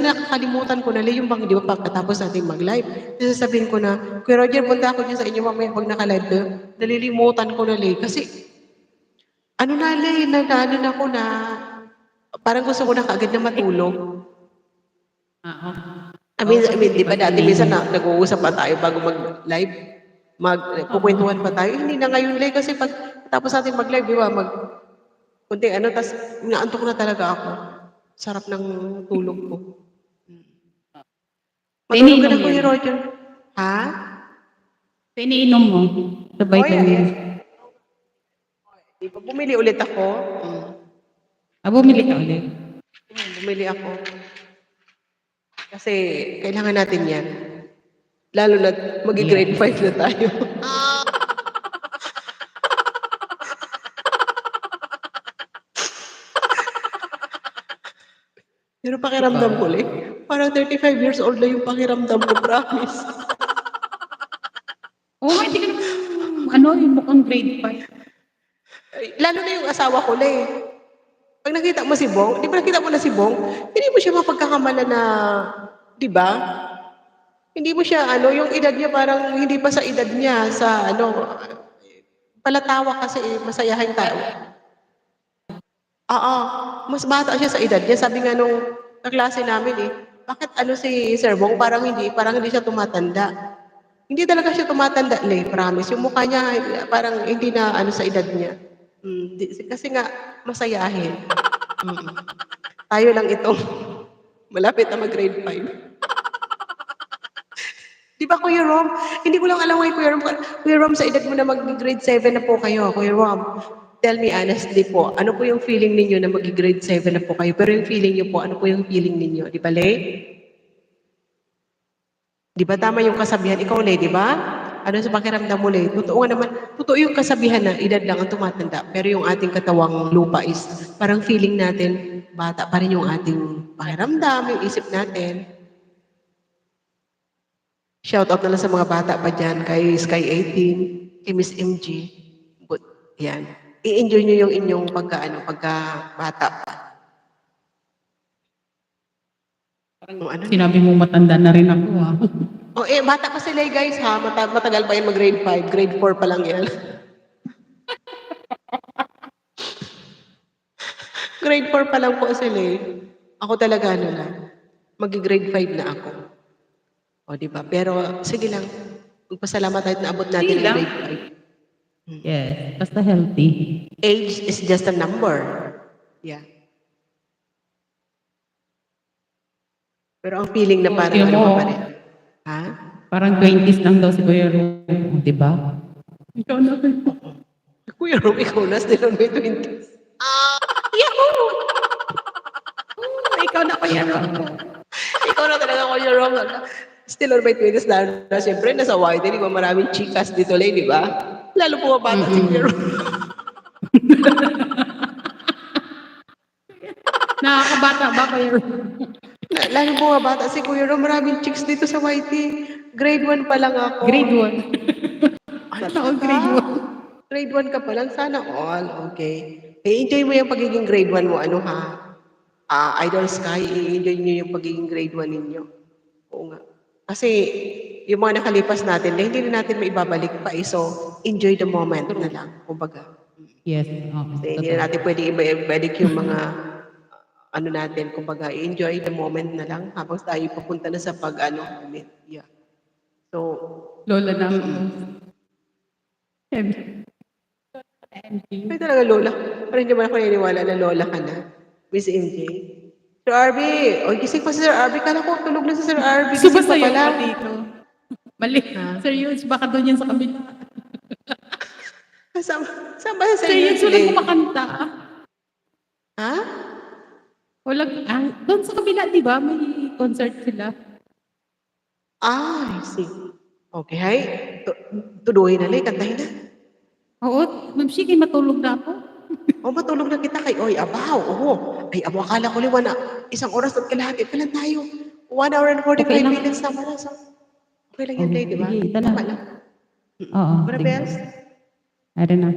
nakakalimutan ko na lang yung bang, di ba, pagkatapos natin mag-live, sasabihin ko na, Kuya Roger, punta ako dyan sa inyo mamaya pag naka-live kayo. Nalilimutan ko na lang. Kasi, ano na lang, ano na ako na, parang gusto ko na kaagad na matulog. Kasi Di ba dati minsan nag-uusap pa tayo bago mag-live? Magkukwentuhan pa tayo. Hindi na ngayon lang kasi pag tapos natin mag-live, di ba? Kunti ano, tas inaantok na talaga ako. Sarap ng tulog ko. Matulog ka na, Kuya Roger. Ha? Iniinom mo sa vitamins. Di ba bumili ulit ako? Bumili ka ulit. Bumili ako. Kasi kailangan natin yan. Lalo na mag-grade 5 na tayo. Pero pakiramdam ko ulit, parang 35 years old na yung pakiramdam ko, promise. Hindi ka naman, yung mukhang grade 5. Lalo na yung asawa ko na eh. Pag nakita mo si Bong, di ba nakita mo na si Bong, hindi mo siya mapagkakamala na, di ba? Hindi mo siya, yung edad niya parang hindi pa sa edad niya, sa palatawa kasi masayahin tayo. Oo, mas bata siya sa edad niya. Sabi nga nung kaklase namin bakit si Sir Bong parang hindi siya tumatanda. Hindi talaga siya tumatanda, promise. Yung mukha niya parang hindi na sa edad niya. Kasi nga masayahin. Tayo lang itong malapit na mag-grade 5. Di ba, Kuya Rom? Hindi ko lang alam kay Kuya Rom. Kuya Rom, sa edad mo na mag-grade 7 na po kayo, Kuya Rom. Tell me honestly po, ano po yung feeling ninyo na mag-grade 7 na po kayo? Pero yung feeling niyo po, ano po yung feeling ninyo? Di ba, Le? Di ba tama yung kasabihan? Ikaw, Le, di ba? Ano sa pakiramdam mo, Le? Totoo nga naman, totoo yung kasabihan na edad lang ang tumatanda, pero yung ating katawang lupa is parang feeling natin, bata pa rin yung ating pakiramdam, yung isip natin. Shout out na lang sa mga bata pa dyan, kay Sky 18, kay Miss MG. But, yan. I-enjoy nyo yung inyong pagka-bata pa. Sinabi mo matanda na rin ako bata pa sila guys ha. Matagal pa yan mag-grade 5. Grade 4 pa lang yan. Grade 4 pa lang po sila Ako talaga mag-grade 5 na ako. Di ba? Pero sige lang. Magpasalamat tayo na abot natin ang grade 5. Yes, basta healthy. Age is just a number. Yeah. Pero ang feeling na parang pa rin. Ha? Parang 20s lang daw si Kuya Rom, di ba? Ikaw na. Kuya Rom, ikaw na still on my 20s. Yahoo! Ikaw na, Kuya Rom. Ikaw na talaga, Kuya Rom. Still on my 20s na siyempre, nasa YT, di ba maraming chikas dito lang, di ba? Lalo pumabata si Kuya Rom. Nakakabata ba, Kuya Rom? Lalo bumabata si Kuya Rom, maraming chicks dito sa YT. Grade 1 pa lang ako. Grade 1. Sana all grade 1. Grade 1 ka pa lang, sana all. Okay. I-enjoy mo yung pagiging grade 1 mo, Idol Sky, i-enjoy nyo yung pagiging grade 1 ninyo. Oo nga. Kasi yung mga nakalipas natin, hindi na natin maibabalik pa so enjoy the moment na lang, kumbaga. Yes. Kasi hindi na natin pwede ibalik yung mga natin, kumbaga, enjoy the moment na lang habang tayo papunta na sa yeah. So, Lola na ako. ay talaga lola. Pero hindi naman ako naniniwala na lola ka na. Miss MJ. Sir Arby! Gising pa si Sir Arby. Kala ko tulog na si Sir Arby. Gising pa pala. Mali. Serious, baka doon yan sa kabila. Saan ba sa Serious, walang kumakanta. Ha? Doon sa kabila, di ba? May concert sila. I see. Okay, hay. Tuduhin na lang, kantahin na. Oo, Ma'am Shiki, matulog na ako. Matulog na kita kay abaw. Ay, akala ko liwan na. Isang oras at kalahati pa lang tayo. 1 hour and 45 minutes na pala. Okay lang yan, di ba? Sige, tala. Tama lang. Oo. Para best? I don't know.